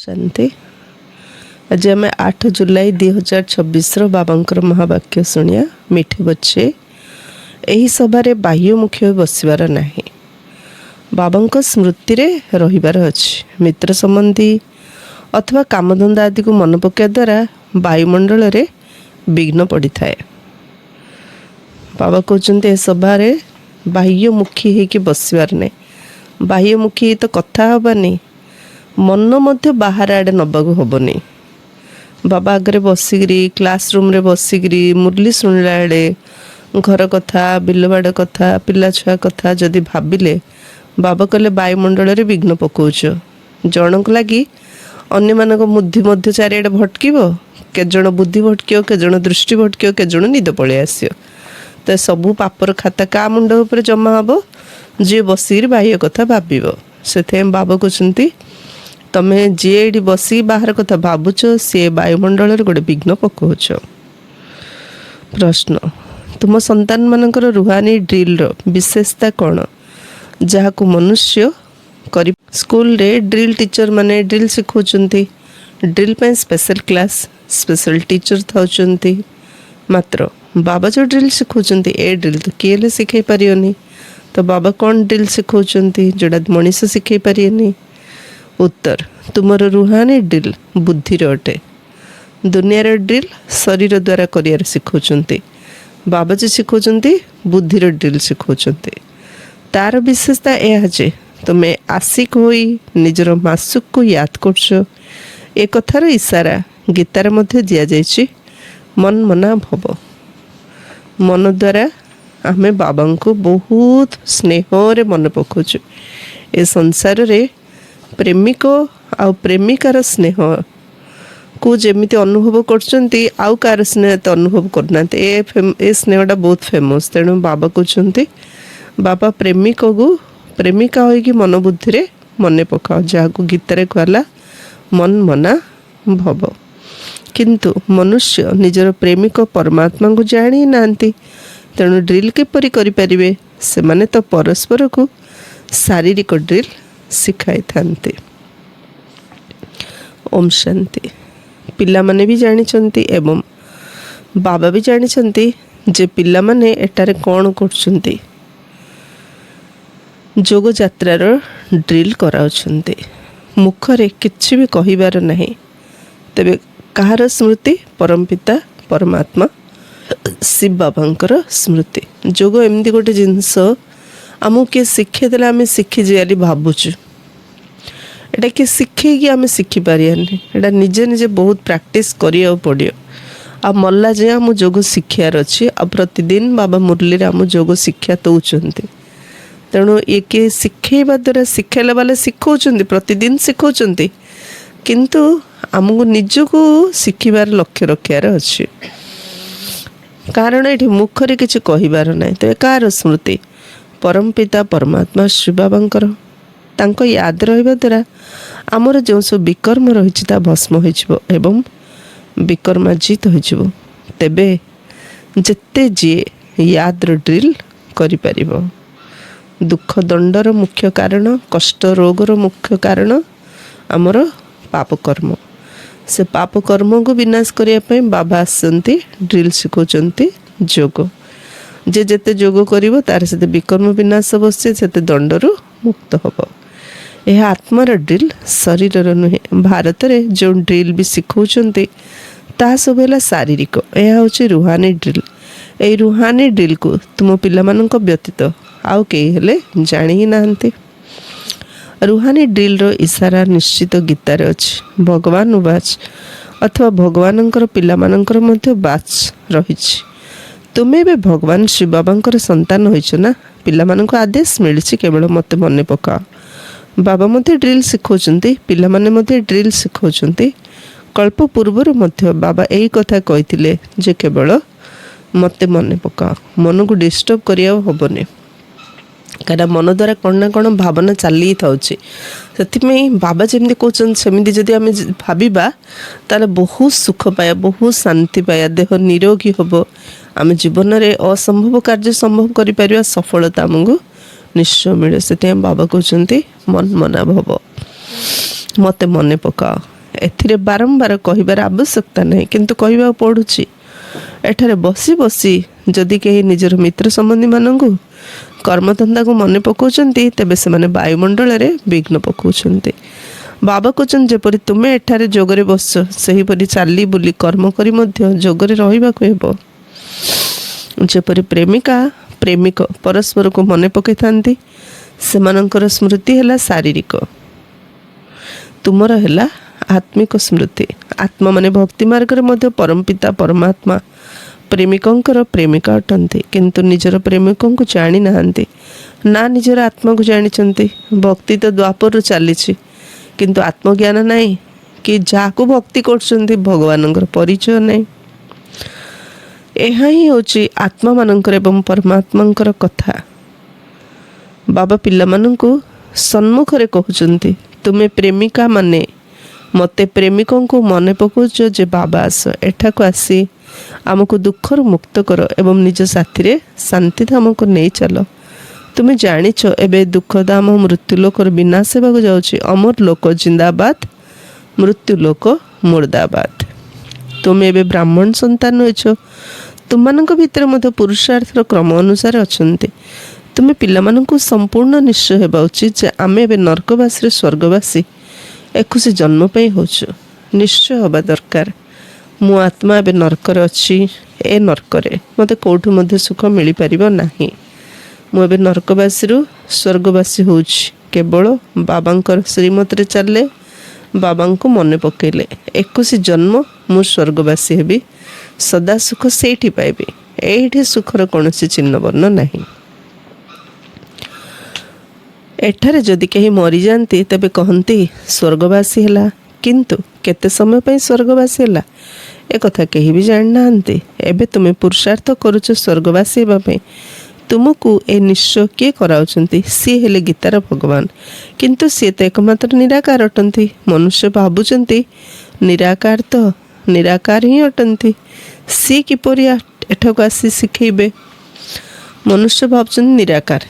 शांति। आज आम 8 जुलाई 2026 बाबांकर महावाक्य शुणिया मिठे बच्चे यही सभारे बाह्यमुखी बसबार नहीं, बाबांक स्मृति रे रहिबार अछि। मित्र संबंधी अथवा कामधंदा आदि को मन पकाइवा द्वारा वायुमंडल रे विघ्न पड़ी थाए। बाबा कहते ए सभारे बाह्यमुखी होकि बसबार नहीं। बाह्यमुखी तो कथा हबानी, मन मध्य बाहर आड़े नबाक हेनी। बाबा आगे बसिकी क्लासरूम रे बसिकी मुरली शुणिला आड़े घर कथा, बिलबाड़ कथा, पिला छुआ कथा जदि भाविले बाबा कहले वायुमंडल रे विघ्न पकाउछ। जनक लगी अन्य मानक बुद्धि मध्य चारिआडे भटकिब, केजण बुद्धि भटकियो, केजण दृष्टि भटकियो, केजण निद पळै आसियो। तो सबू पापर खाता का मुंड उपर जमा हबो, जे बसिकी बाह्य कथा भाबिब। से बाबा कहते तमे जी ये बसी बाहर कथा भावुच सी वायुमंडल गोटे विघ्न पकाउछ। प्रश्न, तुम संतान मानकर रुहानी ड्रिल विशेषता कौन जहाँ मनुष्य करी? स्कूल रे ड्रिल टीचर माने ड्रिल सिखाउछन्ती। ड्रिल पे स्पेशल क्लास स्पेशल टीचर थाउछन्ती। मात्र बाबा जो ड्रिल सिखाउछन्ती ए ड्रिल तो किए शिखै पारियोनी। तो बाबा कौन ड्रिल सिखाउछन्ती जोड़ा मनीष शिखै पारियोनी? उत्तर, तुमर रुहानी ड्रिल बुद्धि अटे। दुनियार ड्रिल शरीर द्वारा कर शिखाउछन्ती। बाबा जी शिखाउछन्ती बुद्धिर ड्रिल शिखाउछन्ती। तार विशेषता यह जे तुम्हें आशिक होई निजर मासुक को याद करछ। ए कथार इशारा गीतार मध्य दिया जायछि, मन मना भव। मन द्वारा आमे बाबा को बहुत स्नेह रे मन पकाउछु। ए संसार रे प्रेमिक आ प्रेमिकार स्नेह को जेमिति अनुभव करछन्ती आउ कार स्नेह तो अनुभव करनाते। ए स्नेहटा बहुत फेमस। तेणु बाबा कहते बाबा प्रेमिक को प्रेमिका होगी मन बुद्धि रे मन पकाओ, जहाँ को गीतारे कहला मन मना भव। किंतु मनुष्य निजर प्रेमिक परमात्मा को जानी नांती। तेणु ड्रिल किपरि करि परिबे? से माने तो परस्पर को शारीरिक ड्रिल शिखाई थांती। ओम शांति। पिला माने भी जानिछन्ती एवं बाबा भी जानिछन्ती जे पिला माने एटारे कौन करछन्ती। जोग यात्रार ड्रिल कराउछन्ती। मुखरे किछि भी कहिबार नहीं। तेबे कहार स्मृति? परमपिता परमात्मा शिव बाबांकर स्मृति। जोग एमती गोटे जिनस आमको किए शिखे देला आम शिखीजे बोली भावुचु। एटा किए शिखेकी आम शिखिपारानी। एटा निजे निजे बहुत प्रैक्टिस करिया पड़ियो। आ मल्ला जे आम जोग शिक्षार अच्छी। आ प्रतिदिन बाबा मुरली आम जोग शिक्षा दौरान। तेणु ये किए शिखेवा द्वारा शिखाइला वाले शिखौଛନ୍ତି, प्रतिदिन शिखौଛନ୍ତି, किंतु आमको निजको शिखिबार लक्ष्य रखार अच्छी। कारण ये मुखरे किसी कहिबार नहीं। तो कार स्मृति? परमपिता परमात्मा शिव बाबांकर। तांको याद रहिबा द्वारा आमर जो सब विकर्म रही भस्म हो एवं विकर्माजित हो। तेबे जेते जी याद ड्रिल करि परिबो। दुख दंडर मुख्य कारण, कष्ट रोगर मुख्य कारण आमर पाप कर्म। से पाप कर्म को विनाश करने पे बाबा आसती ड्रिल शिखौଛନ୍ତି जोग। जे जेते जोग करिवो तार सेते विकर्म विनाश बसे सेते दंडरू मुक्त हब। यह आत्मार ड्रिल शरीर नुहे। भारत में जो ड्रिल भी शिखौଛନ୍ତି ता सब है शारीरिक। यह हूँ रुहानी ड्रिल। यही रुहानी ड्रिल को तुम पिला व्यतीत आउ कई हेले जानी ही नाहंती। रुहानी ड्रिल रो इशारा निश्चित गीतार अच्छी। भगवान उवाच अथवा भगवानंकर पिला मानंकर मध्य बाच रहिछि। तुम्हें भी भगवान शिव बाबांकर संतान होइछ ना। पिला मानंको आदेश मिलिछि केवल मते मने पका। बाबा मते ड्रिल शिखौଛନ୍ତି, पिला माने मते ड्रिल शिखौଛନ୍ତି। कल्प पूर्वर मध्य बाबा यही कथा कहिथिले जे केवल मते मने पका। मन को डिस्टर्ब करिया हबने। कारण मन द्वारा कौन ना कौन भावना चली थाउछि। से बाबा जमी कहते सेमती जदि आम भाविबा ताले बहुत सुख पाया, बहुत शांति पाया, देह निरोगी हम। आम जीवन में असंभव कार्य संभव कर सफलता आमको निश्चय मिले। से बाबा कहते मन मना भव, मते मने पकाओ। ଏଥିରେ ବାରମ୍ବାର କହିବାର ଆବଶ୍ୟକତା ନାହିଁ, କିନ୍ତୁ କହିବାକୁ ପଡ଼ୁଛି। ଏଠାରେ ବସି ବସି ଯଦି କେହି ନିଜର ମିତ୍ର ସମ୍ବନ୍ଧୀମାନଙ୍କୁ କର୍ମଧନ୍ଦାକୁ ମନେ ପକାଉଛନ୍ତି, ତେବେ ସେମାନେ ବାୟୁମଣ୍ଡଳରେ ବିଘ୍ନ ପକାଉଛନ୍ତି। ବାବା କହୁଛନ୍ତି, ଯେପରି ତୁମେ ଏଠାରେ ଯୋଗରେ ବସିଛ, ସେହିପରି ଚାଲି ବୁଲି କର୍ମ କରି ମଧ୍ୟ ଯୋଗରେ ରହିବାକୁ ହେବ। ଯେପରି ପ୍ରେମିକା ପ୍ରେମିକ ପରସ୍ପରକୁ ମନେ ପକାଇଥାନ୍ତି, ସେମାନଙ୍କର ସ୍ମୃତି ହେଲା ଶାରୀରିକ, ତୁମର ହେଲା ଆତ୍ମିକ ସ୍ମୃତି। ଆତ୍ମା ମାନେ ଭକ୍ତି ମାର୍ଗରେ ମଧ୍ୟ ପରମପିତା ପରମାତ୍ମା ପ୍ରେମିକଙ୍କର ପ୍ରେମିକା ଅଟନ୍ତି, କିନ୍ତୁ ନିଜର ପ୍ରେମିକଙ୍କୁ ଜାଣି ନାହାନ୍ତି, ନା ନିଜର ଆତ୍ମାକୁ ଜାଣିଛନ୍ତି। ଭକ୍ତି ତ ଦ୍ୱାପରରୁ ଚାଲିଛି, କିନ୍ତୁ ଆତ୍ମଜ୍ଞାନ ନାହିଁ, କି ଯାହାକୁ ଭକ୍ତି କରୁଛନ୍ତି ଭଗବାନଙ୍କର ପରିଚୟ ନାହିଁ। ଏହା ହିଁ ହେଉଛି ଆତ୍ମାମାନଙ୍କର ଏବଂ ପରମାତ୍ମାଙ୍କର କଥା। ବାବା ପିଲାମାନଙ୍କୁ ସମ୍ମୁଖରେ କହୁଛନ୍ତି, ତୁମେ ପ୍ରେମିକା ମାନେ ମୋତେ ପ୍ରେମିକଙ୍କୁ ମନେ ପକାଉଛ ଯେ ବାବା ଆସ, ଏଠାକୁ ଆସି ଆମକୁ ଦୁଃଖରୁ ମୁକ୍ତ କର ଏବଂ ନିଜ ସାଥିରେ ଶାନ୍ତିଧାମକୁ ନେଇ ଚାଲ। ତୁମେ ଜାଣିଛ ଏବେ ଦୁଃଖଧାମ ମୃତ୍ୟୁଲୋକର ବିନାଶ ହେବାକୁ ଯାଉଛି। ଅମର ଲୋକ ଜିନ୍ଦାବାଦ, ମୃତ୍ୟୁ ଲୋକ ମୁର୍ଦାବାଦ। ତୁମେ ଏବେ ବ୍ରାହ୍ମଣ ସନ୍ତାନ ହୋଇଛ, ତୁମମାନଙ୍କ ଭିତରେ ମଧ୍ୟ ପୁରୁଷାର୍ଥର କ୍ରମ ଅନୁସାରେ ଅଛନ୍ତି। ତୁମେ ପିଲାମାନଙ୍କୁ ସମ୍ପୂର୍ଣ୍ଣ ନିଶ୍ଚୟ ହେବା ଉଚିତ ଯେ ଆମେ ଏବେ ନର୍କବାସୀରେ ସ୍ୱର୍ଗବାସୀ 21 ଜନ୍ମ ପାଇଁ ହେଉଛୁ। ନିଶ୍ଚୟ ହେବା ଦରକାର। ମୁଁ ଆତ୍ମା ଏବେ ନର୍କରେ ଅଛି, ଏ ନର୍କରେ ମୋତେ କେଉଁଠୁ ମଧ୍ୟ ସୁଖ ମିଳିପାରିବ ନାହିଁ। ମୁଁ ଏବେ ନର୍କବାସୀରୁ ସ୍ୱର୍ଗବାସୀ ହେଉଛି କେବଳ ବାବାଙ୍କର ଶ୍ରୀମତରେ ଚାଲିଲେ, ବାବାଙ୍କୁ ମନେ ପକାଇଲେ। 21 ଜନ୍ମ ମୁଁ ସ୍ୱର୍ଗବାସୀ ହେବି, ସଦା ସୁଖ ସେଇଠି ପାଇବି। ଏଇଠି ସୁଖର କୌଣସି ଚିହ୍ନବର୍ଣ୍ଣ ନାହିଁ। ଏଠାରେ ଯଦି କେହି ମରିଯାଆନ୍ତି, ତେବେ କହନ୍ତି ସ୍ୱର୍ଗବାସୀ ହେଲା, କିନ୍ତୁ କେତେ ସମୟ ପାଇଁ ସ୍ୱର୍ଗବାସୀ ହେଲା ଏକଥା କେହି ବି ଜାଣିନାହାନ୍ତି। ଏବେ ତୁମେ ପୁରୁଷାର୍ଥ କରୁଛ ସ୍ୱର୍ଗବାସୀ ହେବା ପାଇଁ। ତୁମକୁ ଏ ନିଶ୍ଚୟ କିଏ କରାଉଛନ୍ତି? ସିଏ ହେଲେ ଗୀତାର ଭଗବାନ, କିନ୍ତୁ ସିଏ ତ ଏକମାତ୍ର ନିରାକାର ଅଟନ୍ତି। ମନୁଷ୍ୟ ଭାବୁଛନ୍ତି ନିରାକାର ତ ନିରାକାର ହିଁ ଅଟନ୍ତି, ସିଏ କିପରି ଏଠାକୁ ଆସି ଶିଖେଇବେ? ମନୁଷ୍ୟ ଭାବୁଛନ୍ତି ନିରାକାର,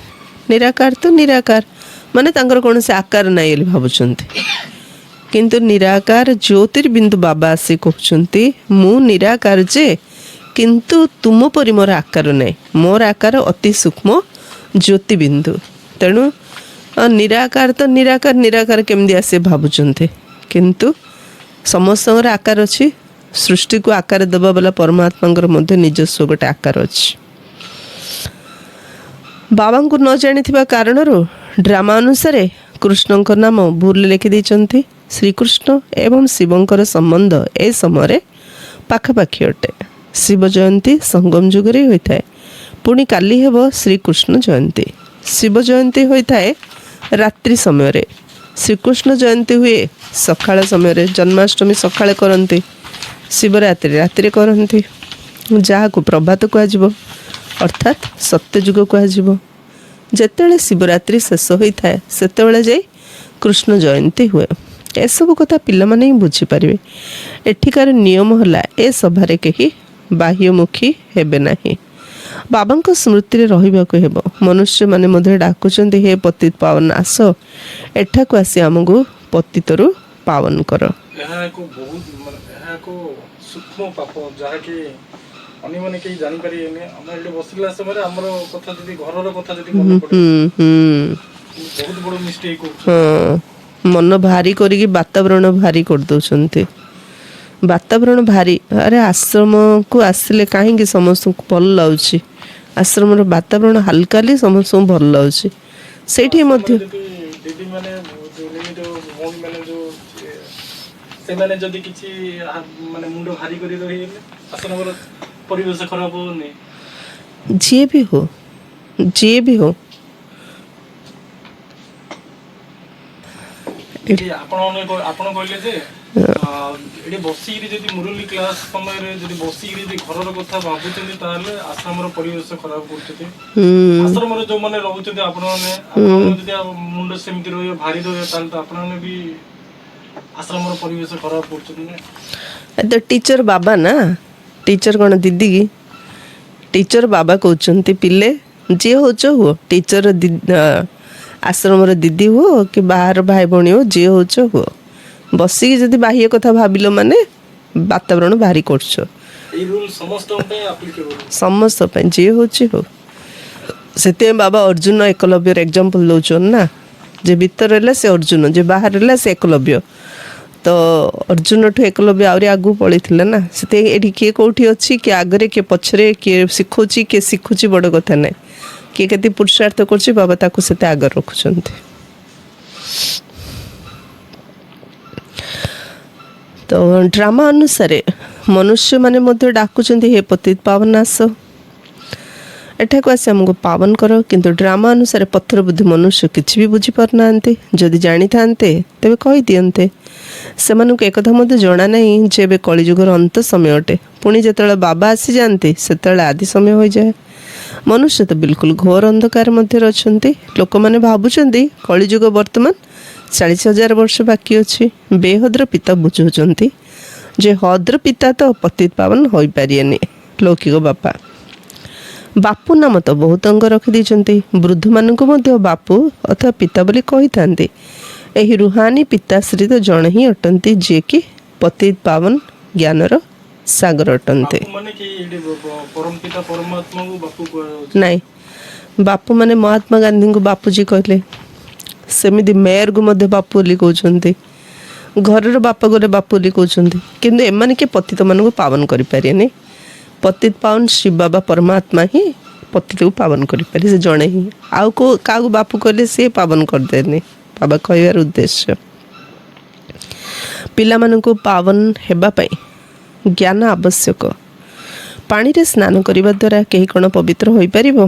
ନିରାକାର ତ ନିରାକାର ମାନେ ତାଙ୍କର କୌଣସି ଆକାର ନାହିଁ ବୋଲି ଭାବୁଛନ୍ତି, କିନ୍ତୁ ନିରାକାର ଜ୍ୟୋତିର୍ବିନ୍ଦୁ ବାବା ଆସି କହୁଛନ୍ତି, ମୁଁ ନିରାକାର ଯେ, କିନ୍ତୁ ତୁମ ପରି ମୋର ଆକାର ନାହିଁ। ମୋର ଆକାର ଅତି ସୂକ୍ଷ୍ମ ଜ୍ୟୋତିବିନ୍ଦୁ। ତେଣୁ ନିରାକାର ତ ନିରାକାର, ନିରାକାର କେମିତି ଆସି ଭାବୁଛନ୍ତି, କିନ୍ତୁ ସମସ୍ତଙ୍କର ଆକାର ଅଛି। ସୃଷ୍ଟିକୁ ଆକାର ଦେବା ବାଲା ପରମାତ୍ମାଙ୍କର ମଧ୍ୟ ନିଜସ୍ୱ ଗୋଟେ ଆକାର ଅଛି। ବାବାଙ୍କୁ ନ ଜାଣିଥିବା କାରଣରୁ ଡ୍ରାମା ଅନୁସାରେ କୃଷ୍ଣଙ୍କ ନାମ ଭୁଲ ଲେଖିଦେଇଛନ୍ତି। ଶ୍ରୀକୃଷ୍ଣ ଏବଂ ଶିବଙ୍କର ସମ୍ବନ୍ଧ ଏ ସମୟରେ ପାଖାପାଖି ଅଟେ। ଶିବ ଜୟନ୍ତୀ ସଙ୍ଗମ ଯୁଗରେ ହୋଇଥାଏ, ପୁଣି କାଲି ହେବ ଶ୍ରୀକୃଷ୍ଣ ଜୟନ୍ତୀ। ଶିବ ଜୟନ୍ତୀ ହୋଇଥାଏ ରାତ୍ରି ସମୟରେ, ଶ୍ରୀକୃଷ୍ଣ ଜୟନ୍ତୀ ହୁଏ ସକାଳ ସମୟରେ। ଜନ୍ମାଷ୍ଟମୀ ସକାଳେ କରନ୍ତି, ଶିବରାତ୍ରି ରାତିରେ କରନ୍ତି, ଯାହାକୁ ପ୍ରଭାତ କୁହାଯିବ, ଅର୍ଥାତ୍ ସତ୍ୟଯୁଗ କୁହାଯିବ। ଯେତେବେଳେ ଶିବରାତ୍ରି ଶେଷ ହୋଇଥାଏ, ସେତେବେଳେ ଯାଇ କୃଷ୍ଣ ଜୟନ୍ତୀ ହୁଏ। ଏସବୁ କଥା ପିଲାମାନେ ହିଁ ବୁଝିପାରିବେ। ଏଠିକାର ନିୟମ ହେଲା, ଏ ସଭାରେ କେହି ବାହ୍ୟମୁଖୀ ହେବେ ନାହିଁ। ବାବାଙ୍କ ସ୍ମୃତିରେ ରହିବାକୁ ହେବ। ମନୁଷ୍ୟମାନେ ମଧ୍ୟ ଡାକୁଛନ୍ତି, ହେ ପତିତ ପାବନ ଆସ, ଏଠାକୁ ଆସି ଆମକୁ ପତିତରୁ ପାବନ କର। ଏହା ଏକ ସୂକ୍ଷ୍ମ ପାପ, ଯାହାକି ଅନ୍ୟମାନେ କେହି ଜାଣିପାରିବେନି। ଆମେ ଏଠି ବସିଲା ସମୟରେ ଆମର କଥା ଯଦି ଘରର କଥା ଯଦି ମନେ ପଡେ, ବହୁତ ବଡ଼ ମିଷ୍ଟେକ୍ କରୁଛୁ। ମନ ଭାରି କରିକି ବାତାବରଣ ଭାରି କରିଦେଉଛନ୍ତି। ବାତାବରଣ ଭାରି, ଆରେ ଆଶ୍ରମକୁ ଆସିଲେ କାହିଁକି ସମସ୍ତଙ୍କୁ ଭଲ ଲାଗୁଛି? ଆଶ୍ରମର ବାତାବରଣ ହାଲକା ହେଲେ ସମସ୍ତଙ୍କୁ ଭଲ ଲାଗୁଛି। ସେଇଠି ମଧ୍ୟ ଦିଦିମାନେ ଭଉଣୀମାନେ ସେମାନେ ଯଦି କିଛି ମାନେ ମୁଣ୍ଡ ଭାରି କରି ରହିଗଲେ, ଆଶ୍ରମର ପରିବେଶ ଖରାପ ହଉନି? ଯିଏ ବି ହଉ, ଯିଏ ବି ହଉ, ଆପଣ କହିଲେ ଯେ ଏଠି ବସିକିରି ଯଦି ମୁରଲୀ କ୍ଲାସ ସମୟରେ ଯଦି ବସିକିରି ଯଦି ଘରର କଥା ଭାବୁଛନ୍ତି, ତାହେଲେ ଆଶ୍ରମର ପରିବେଶ ଖରାପ କରୁଛନ୍ତି। ଆଶ୍ରମରେ ଯୋଉମାନେ ରହୁଛନ୍ତି ଆପଣମାନେ ଯଦି ମୁଣ୍ଡ ସେମିତି ରହିବ, ଭାରି ରହିବ, ତାହେଲେ ତ ଆପଣମାନେ ବି ଆଶ୍ରମର ପରିବେଶ ଖରାପ କରୁଛନ୍ତି ନା। ତ ଟିଚର ବାବା ନା, ଟିଚର କ'ଣ ଦିଦି କି? ଟିଚର ବାବା କହୁଛନ୍ତି, ପିଲେ ଯିଏ ହଉଛ ହୁଅ, ଟିଚର ଆଶ୍ରମର ଦିଦି ହୁଅ କି ବାହାର ଭାଇ ଭଉଣୀ ହୁଅ, ଯିଏ ହଉଛ ହୁଅ, ବସିକି ଯଦି ବାହ୍ୟ କଥା ଭାବିଲ ମାନେ ବାତାବରଣ ଭାରି କରୁଛ। ଏଇ ରୁଲ୍ ସମସ୍ତଙ୍କ ପାଇଁ ଆପ୍ଲିକେବଲ୍। ସମସ୍ତ ପାଇଁ ଯିଏ ହେଉଛି ହଉ। ସେଥିପାଇଁ ବାବା ଅର୍ଜୁନ ଏକଲବ୍ୟର ଏକ୍ଜାମ୍ପଲ୍ ଦେଉଛନ୍ତି ନା, ଯେ ଭିତରେ ରହିଲା ସେ ଅର୍ଜୁନ, ଯେ ବାହାରେ ରହିଲା ସେ ଏକଲବ୍ୟ। ତ ଅର୍ଜୁନଠୁ ଏକଲବ୍ୟ ଆହୁରି ଆଗକୁ ପଳେଇଥିଲେ ନା। ସେଥିପାଇଁ ଏଠି କିଏ କେଉଁଠି ଅଛି, କିଏ ଆଗରେ କିଏ ପଛରେ, କିଏ ଶିଖଉଛି କିଏ ଶିଖୁଛି ବଡ଼ କଥା ନାହିଁ। କିଏ କେତେ ପୁରୁଷାର୍ଥ କରୁଛି ବାବା ତାକୁ ସେତେ ଆଗରେ ରଖୁଛନ୍ତି। ତ ଡ୍ରାମା ଅନୁସାରେ ମନୁଷ୍ୟମାନେ ମଧ୍ୟ ଡାକୁଛନ୍ତି ହେ ପତିତ ପାବନ ଆସ, ଏଠାକୁ ଆସି ଆମକୁ ପାବନ କର। କିନ୍ତୁ ଡ୍ରାମା ଅନୁସାରେ ପଥର ବୁଦ୍ଧି ମନୁଷ୍ୟ କିଛି ବି ବୁଝିପାରୁନାହାନ୍ତି। ଯଦି ଜାଣିଥାନ୍ତେ ତେବେ କହିଦିଅନ୍ତେ। ସେମାନଙ୍କୁ ଏକଥା ମଧ୍ୟ ଜଣା ନାହିଁ ଯେ ଏବେ କଳିଯୁଗର ଅନ୍ତ ସମୟ ଅଟେ। ପୁଣି ଯେତେବେଳେ ବାବା ଆସିଯାଆନ୍ତି ସେତେବେଳେ ଆଦି ସମୟ ହୋଇଯାଏ। ମନୁଷ୍ୟ ତ ବିଲକୁଲ ଘୋର ଅନ୍ଧକାର ମଧ୍ୟରେ ଅଛନ୍ତି। ଲୋକମାନେ ଭାବୁଛନ୍ତି କଳିଯୁଗ ବର୍ତ୍ତମାନ 40,000 ବର୍ଷ ବାକି ଅଛି। ବେହଦର ପିତା ବୁଝଉଛନ୍ତି ଯେ ହଦ୍ର ପିତା ତ ପତିତ ପାବନ ହୋଇପାରିବେନି। ଲୌକିକ ବାପା ବାପୁ ନାମ ତ ବହୁତଙ୍କ ରଖିଦେଇଛନ୍ତି। ବୃଦ୍ଧମାନଙ୍କୁ ମଧ୍ୟ ବାପୁ ଅଥବା ପିତା ବୋଲି କହିଥାନ୍ତି। ଏହି ରୁହାନୀ ପିତାଶ୍ରୀ ତ ଜଣେ ହିଁ ଅଟନ୍ତି, ଯିଏକି ପତିତ ପାବନ ଜ୍ଞାନର ସାଗର ଅଟନ୍ତି। ବାପୁ ମାନେ କି ଏଠି ପରମ ପିତା ପରମାତ୍ମାଙ୍କୁ ବାପୁ କୁହାଯାଉଛି? ନାଇଁ, ବାପୁ ମାନେ ମହାତ୍ମା ଗାନ୍ଧୀଙ୍କୁ ବାପୁଜୀ କହିଲେ। ସେମିତି ମେୟରକୁ ମଧ୍ୟ ବାପୁ ବୋଲି କହୁଛନ୍ତି। ଘରର ବାପା ଗଲେ ବାପୁ ବୋଲି କହୁଛନ୍ତି। କିନ୍ତୁ ଏମାନେ କିଏ ପତିତମାନଙ୍କୁ ପାବନ କରିପାରିବେନି। ପତିତ ପାବନ ଶିବ ବାବା ପରମାତ୍ମା ହିଁ ପତିତକୁ ପାବନ କରିପାରିବେ, ସେ ଜଣେ ହିଁ। ଆଉ କାହାକୁ ବାପୁ କହିଲେ ସିଏ ପାବନ କରିଦେନି। ବାବା କହିବାର ଉଦ୍ଦେଶ୍ୟ ପିଲାମାନଙ୍କୁ ପାବନ ହେବା ପାଇଁ ଜ୍ଞାନ ଆବଶ୍ୟକ। ପାଣିରେ ସ୍ନାନ କରିବା ଦ୍ୱାରା କେହି କ'ଣ ପବିତ୍ର ହୋଇପାରିବ?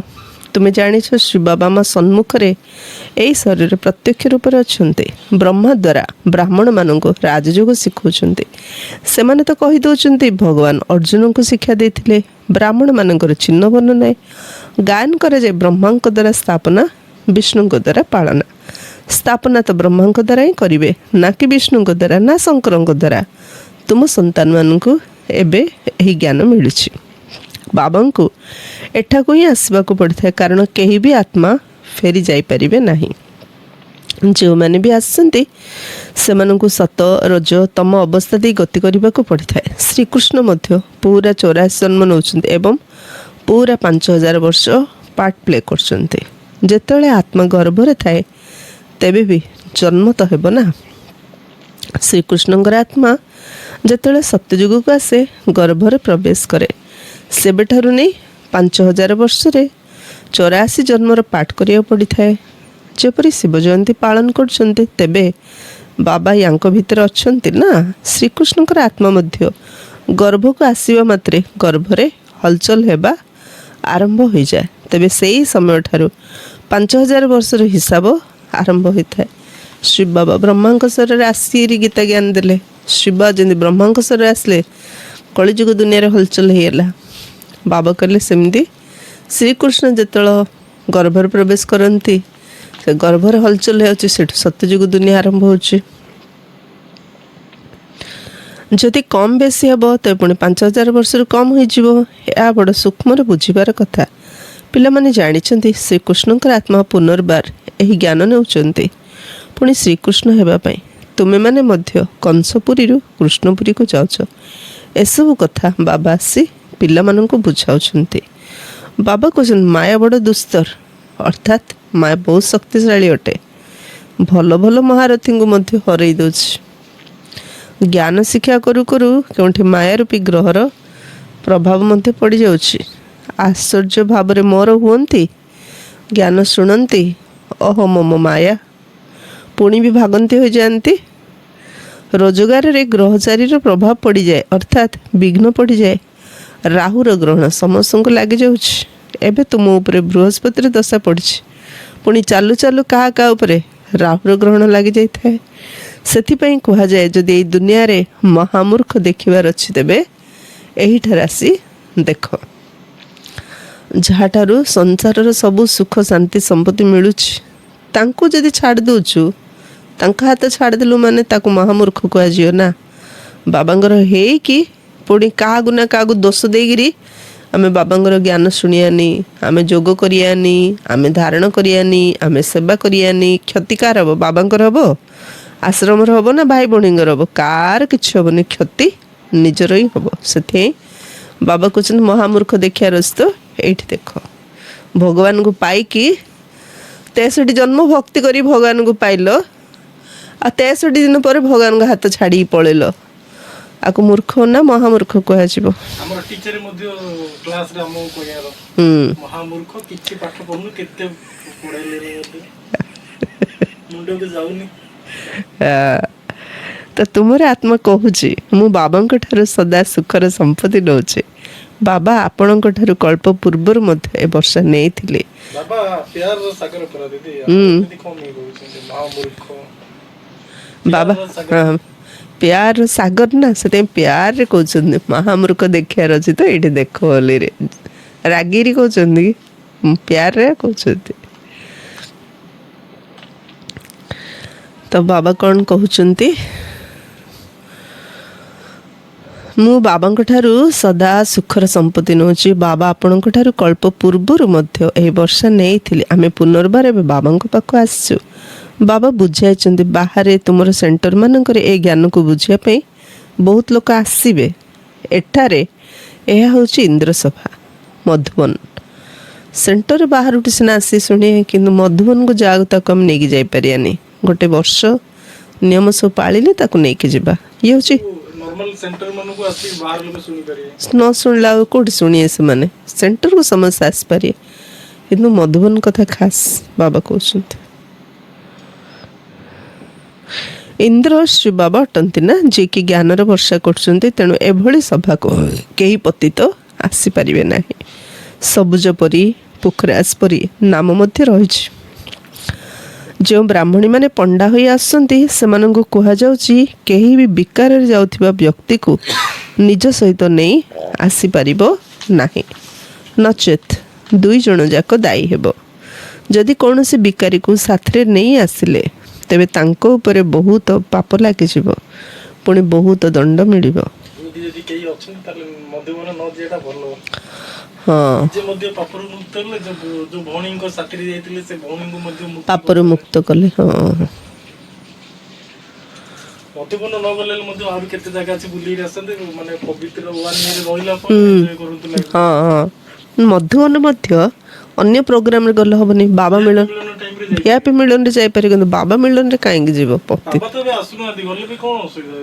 ତୁମେ ଜାଣିଛ ଶିବ ବାବା ଆମ ସମ୍ମୁଖରେ ଏହି ଶରୀରରେ ପ୍ରତ୍ୟକ୍ଷ ରୂପରେ ଅଛନ୍ତି। ବ୍ରହ୍ମା ଦ୍ୱାରା ବ୍ରାହ୍ମଣମାନଙ୍କୁ ରାଜଯୋଗ ଶିଖାଉଛନ୍ତି। ସେମାନେ ତ କହିଦେଉଛନ୍ତି ଭଗବାନ ଅର୍ଜୁନଙ୍କୁ ଶିକ୍ଷା ଦେଇଥିଲେ। ବ୍ରାହ୍ମଣମାନଙ୍କର ଚିହ୍ନ ବର୍ଣ୍ଣ ନାହିଁ। ଗାୟନ କରାଯାଏ ବ୍ରହ୍ମାଙ୍କ ଦ୍ୱାରା ସ୍ଥାପନା, ବିଷ୍ଣୁଙ୍କ ଦ୍ୱାରା ପାଳନା। ସ୍ଥାପନା ତ ବ୍ରହ୍ମାଙ୍କ ଦ୍ୱାରା ହିଁ କରିବେ, ନା କି ବିଷ୍ଣୁଙ୍କ ଦ୍ୱାରା, ନା ଶଙ୍କରଙ୍କ ଦ୍ୱାରା। ତୁମ ସନ୍ତାନମାନଙ୍କୁ ଏବେ ଏହି ଜ୍ଞାନ ମିଳୁଛି। ବାବାଙ୍କୁ ଏଠାକୁ ହିଁ ଆସିବାକୁ ପଡ଼ିଥାଏ, କାରଣ କେହି ବି ଆତ୍ମା ଫେରି ଯାଇପାରିବେ ନାହିଁ। ଯେଉଁମାନେ ବି ଆସନ୍ତି ସେମାନଙ୍କୁ ସତ ରଜ ତମ ଅବସ୍ଥା ଦେଇ ଗତି କରିବାକୁ ପଡ଼ିଥାଏ। ଶ୍ରୀକୃଷ୍ଣ ମଧ୍ୟ ପୁରା 84 ଜନ୍ମ ନେଉଛନ୍ତି ଏବଂ ପୁରା 5,000 ବର୍ଷ ପାର୍ଟ ପ୍ଲେ କରୁଛନ୍ତି। ଯେତେବେଳେ ଆତ୍ମା ଗର୍ଭରେ ଥାଏ ତେବେ ବି ଜନ୍ମ ତ ହେବ ନା। ଶ୍ରୀକୃଷ୍ଣଙ୍କର ଆତ୍ମା ଯେତେବେଳେ ସତ୍ୟଯୁଗକୁ ଆସେ ଗର୍ଭରେ ପ୍ରବେଶ କରେ। ସେବେଠାରୁ ନେଇ 5,000 ବର୍ଷରେ 84 ଜନ୍ମର ପାଠ କରିବାକୁ ପଡ଼ିଥାଏ। ଯେପରି ଶିବ ଜୟନ୍ତୀ ପାଳନ କରୁଛନ୍ତି, ତେବେ ବାବା ୟାଙ୍କ ଭିତରେ ଅଛନ୍ତି ନା। ଶ୍ରୀକୃଷ୍ଣଙ୍କର ଆତ୍ମା ମଧ୍ୟ ଗର୍ଭକୁ ଆସିବା ମାତ୍ରେ ଗର୍ଭରେ ହଲଚଲ ହେବା ଆରମ୍ଭ ହୋଇଯାଏ। ତେବେ ସେଇ ସମୟଠାରୁ 5,000 ବର୍ଷର ହିସାବ ଆରମ୍ଭ ହୋଇଥାଏ। ଶିବ ବାବା ବ୍ରହ୍ମାଙ୍କ ଶରୀରରେ ଆସିରି ଗୀତା ଜ୍ଞାନ ଦେଲେ। ଶିବ ଯେମିତି ବ୍ରହ୍ମାଙ୍କ ଶରୀରରେ ଆସିଲେ କଳିଯୁଗ ଦୁନିଆରେ ହଲଚଲ ହେଇଗଲା। ବାବା କହିଲେ ସେମିତି ଶ୍ରୀକୃଷ୍ଣ ଯେତେବେଳେ ଗର୍ଭରେ ପ୍ରବେଶ କରନ୍ତି ସେ ଗର୍ଭରେ ହଲଚଲ ହେଉଛି, ସେଠୁ ସତ୍ୟଯୁଗ ଦୁନିଆ ଆରମ୍ଭ ହେଉଛି। ଯଦି କମ୍ ବେଶୀ ହେବ ତେବେ ପୁଣି 5,000 ବର୍ଷରୁ କମ୍ ହୋଇଯିବ। ଏହା ବଡ଼ ସୂକ୍ଷ୍ମରେ ବୁଝିବାର କଥା। ପିଲାମାନେ ଜାଣିଛନ୍ତି ଶ୍ରୀକୃଷ୍ଣଙ୍କର ଆତ୍ମା ପୁନର୍ବାର ଏହି ଜ୍ଞାନ ନେଉଛନ୍ତି ପୁଣି ଶ୍ରୀକୃଷ୍ଣ ହେବା ପାଇଁ। ତୁମେମାନେ ମଧ୍ୟ କଂସପୁରୀରୁ କୃଷ୍ଣପୁରୀକୁ ଯାଉଛ। ଏସବୁ କଥା ବାବା ଆସି ପିଲାମାନଙ୍କୁ ବୁଝାଉଛନ୍ତି। ବାବା କହୁଛନ୍ତି ମାୟା ବଡ଼ ଦୁସ୍ତର, ଅର୍ଥାତ୍ ମାୟା ବହୁତ ଶକ୍ତିଶାଳୀ ଅଟେ। ଭଲ ଭଲ ମହାରଥୀଙ୍କୁ ମଧ୍ୟ ହରେଇ ଦେଉଛି। ଜ୍ଞାନ ଶିକ୍ଷା କରୁ କରୁ କେଉଁଠି ମାୟା ରୂପୀ ଗ୍ରହର ପ୍ରଭାବ ମଧ୍ୟ ପଡ଼ିଯାଉଛି। ଆଶ୍ଚର୍ଯ୍ୟ ଭାବରେ ମୋର ହୁଅନ୍ତି, ଜ୍ଞାନ ଶୁଣନ୍ତି, ଓହୋ ମୋମ ମାୟା, ପୁଣି ବି ଭାଗନ୍ତି ହୋଇଯାଆନ୍ତି। ରୋଜଗାରରେ ଗ୍ରହଚାରୀର ପ୍ରଭାବ ପଡ଼ିଯାଏ, ଅର୍ଥାତ୍ ବିଘ୍ନ ପଡ଼ିଯାଏ। ରାହୁର ଗ୍ରହଣ ସମସ୍ତଙ୍କୁ ଲାଗିଯାଉଛି। ଏବେ ତୁମ ଉପରେ ବୃହସ୍ପତିର ଦଶା ପଡ଼ିଛି। ପୁଣି ଚାଲୁ ଚାଲୁ କାହା କାହା ଉପରେ ରାହୁର ଗ୍ରହଣ ଲାଗିଯାଇଥାଏ। ସେଥିପାଇଁ କୁହାଯାଏ ଯଦି ଏଇ ଦୁନିଆରେ ମହାମୂର୍ଖ ଦେଖିବାର ଅଛି ତେବେ ଏହିଠାରେ ଆସି ଦେଖ। ଯାହାଠାରୁ ସଂସାରର ସବୁ ସୁଖ ଶାନ୍ତି ସମ୍ପତ୍ତି ମିଳୁଛି ତାଙ୍କୁ ଯଦି ଛାଡ଼ି ଦେଉଛୁ, ତାଙ୍କ ହାତ ଛାଡ଼ିଦେଲୁ ମାନେ ତାକୁ ମହାମୂର୍ଖ କୁହାଯିବ ନା। ବାବାଙ୍କର ହେଇକି ପୁଣି କାହାକୁ ନା କାହାକୁ ଦୋଷ ଦେଇକିରି ଆମେ ବାବାଙ୍କର ଜ୍ଞାନ ଶୁଣିବାନି, ଆମେ ଯୋଗ କରିବାନି, ଆମେ ଧାରଣ କରିବାନି, ଆମେ ସେବା କରିବାନି, କ୍ଷତିକାର ହେବ ବାବାଙ୍କର ହେବ। ଆଶ୍ରମର ହବ ନା ଭାଇ ଭଉଣୀଙ୍କର ହବ, କାହାର କିଛି ହବନି, କ୍ଷତି ନିଜର ହିଁ ହବ। ସେଥିପାଇଁ ବାବା କହୁଛନ୍ତି ମହାମୂର୍ଖ ଦେଖିବାର ଅଛି ତ ଏଇଠି ଦେଖ, ଭଗବାନଙ୍କୁ ପାଇକି 63 ଜନ୍ମ ଭକ୍ତି କରି ଭଗବାନଙ୍କୁ ପାଇଲ, ଆଉ 63 ଦିନ ପରେ ଭଗବାନଙ୍କ ହାତ ଛାଡ଼ିକି ପଳେଇଲ, ଆକୁ ମୂର୍ଖ ନା ମହାମୂର୍ଖ କୁହାଯିବ? ଆମର ଟିଚର ମଧ୍ୟ କ୍ଲାସରେ ଆମକୁ କହିବାର ମହାମୂର୍ଖ, କିଛି ପାଠ ପଢୁନୁ, କେତେ ପଢେଇଲେ ମୁଣ୍ଡକୁ ଯାଉନି। ତ ତୁମର ଆତ୍ମା କହୁଛି ମୁଁ ବାବାଙ୍କ ଠାରୁ ସଦା ସୁଖର ସମ୍ପତ୍ତି ନେଉଛି। ବାବା ଆପଣଙ୍କ ଠାରୁ କଳ୍ପ ପୂର୍ବରୁ ମଧ୍ୟ ଏ ବର୍ଷା ନେଇଥିଲେ। ବାବା ପ୍ୟାରର ସାଗର ପରା ଦିଦି, ଏମିତି କଣ କହୁଛନ୍ତି ମହାମୂର୍ଖ? ବାବା ହଁ ପ୍ୟାର ସାଗର ନା, ସେଥିପାଇଁ ପ୍ୟାରରେ କହୁଛନ୍ତି ମହାମୂର୍ଖ ଦେଖିବାର ଅଛି ତ ଏଇଠି ଦେଖ ବୋଲିରେ, ରାଗିରି କହୁଛନ୍ତି କି ପ୍ୟାରରେ କହୁଛନ୍ତି। ତ ବାବା କ'ଣ କହୁଛନ୍ତି? ମୁଁ ବାବାଙ୍କ ଠାରୁ ସଦା ସୁଖର ସମ୍ପତ୍ତି ନେଉଛି। ବାବା ଆପଣଙ୍କ ଠାରୁ କଳ୍ପ ପୂର୍ବରୁ ମଧ୍ୟ ଏହି ବର୍ଷା ନେଇଥିଲି। ଆମେ ପୁନର୍ବାର ଏବେ ବାବାଙ୍କ ପାଖକୁ ଆସିଛୁ। ବାବା ବୁଝାଇଛନ୍ତି ବାହାରେ ତୁମର ସେଣ୍ଟର ମାନଙ୍କରେ ଏ ଜ୍ଞାନକୁ ବୁଝିବା ପାଇଁ ବହୁତ ଲୋକ ଆସିବେ। ଏଠାରେ ଏହା ହେଉଛି ଇନ୍ଦ୍ରସଭା, ମଧୁବନ। ସେଣ୍ଟର ବାହାରୁଠି ସିନା ଆସି ଶୁଣିବେ, କିନ୍ତୁ ମଧୁବନକୁ ଯାହାକୁ ତାକୁ ଆମେ ନେଇକି ଯାଇପାରିବାନି। ଗୋଟେ ବର୍ଷ ନିୟମ ସବୁ ପାଳିଲେ ତାକୁ ନେଇକି ଯିବା। ଇଏ ହେଉଛି ନର୍ମାଲ ସେଣ୍ଟର ମାନଙ୍କୁ ଆସି ବାହାର ଲୋକ ଶୁଣିପାରିବେ, ନ ଶୁଣିଲା ଆଉ କେଉଁଠି ଶୁଣିବେ ସେମାନେ? ସେଣ୍ଟରକୁ ସମସ୍ତେ ଆସିପାରିବେ, କିନ୍ତୁ ମଧୁବନ କଥା ଖାସ୍ ବାବା କହୁଛନ୍ତି। ଇନ୍ଦ୍ର ଶ୍ରୀ ବାବା ଅଟନ୍ତି ନା, ଯିଏକି ଜ୍ଞାନର ବର୍ଷା କରୁଛନ୍ତି। ତେଣୁ ଏଭଳି ସଭାକୁ କେହି ପତିତ ଆସିପାରିବେ ନାହିଁ। ସବୁଜ ପରି, ପୁଖରାଜ ପରି ନାମ ମଧ୍ୟ ରହିଛି। ଯେଉଁ ବ୍ରାହ୍ମଣୀମାନେ ପଣ୍ଡା ହୋଇ ଆସୁଛନ୍ତି ସେମାନଙ୍କୁ କୁହାଯାଉଛି କେହି ବି ବିକାରରେ ଯାଉଥିବା ବ୍ୟକ୍ତିକୁ ନିଜ ସହିତ ନେଇ ଆସିପାରିବ ନାହିଁ, ନଚେତ୍ 2 ଜଣ ଯାକ ଦାୟୀ ହେବ। ଯଦି କୌଣସି ବିକାରୀକୁ ସାଥିରେ ନେଇ ଆସିଲେ ତେବେ ତାଙ୍କ ଉପରେ ବହୁତ ପାପ ଲାଗିଯିବ, ପୁଣି ବହୁତ ଦଣ୍ଡ ମିଳିବ। ଯଦି କେହି ଅଛନ୍ତି ତାହେଲେ ମଧୁବନ ନ ଯିବାଟା ଭଲ। ହଁ, ନିଜେ ମଧ୍ୟ ପାପରୁ ମୁକ୍ତ ହେଲେ, ଯୋଉ ଭଉଣୀଙ୍କ ସାଥିରେ ଯାଇଥିଲେ ସେ ଭଉଣୀଙ୍କୁ ମଧ୍ୟ ପାପରୁ ମୁକ୍ତ କଲେ। ହଁ, ମଧୁବନ ନ ଗଲେ ମଧ୍ୟ ଆହୁରି କେତେ ଜାଗା ଅଛି ବୁଲିକି ଆସନ୍ତେ, ମାନେ ପବିତ୍ର 1 ଇୟର ରହିଲା ପରେ ଏନ୍ଜୟ କରୁଥିଲେ। ହଁ ହଁ, ମଧୁବନ ମଧ୍ୟ ଅନ୍ୟ ପ୍ରୋଗ୍ରାମରେ ଗଲେ ହବନି। ବାବା ମିଳନ, ଭିଆଇପି ମିଳନରେ ଯାଇପାରିବ, କିନ୍ତୁ ବାବା ମିଳନରେ କାହିଁକି ଯିବ? ବାବା ତ ଏବେ ଆସୁନାହାନ୍ତି, ଗଲେ ବି କଣ ଅସୁବିଧା?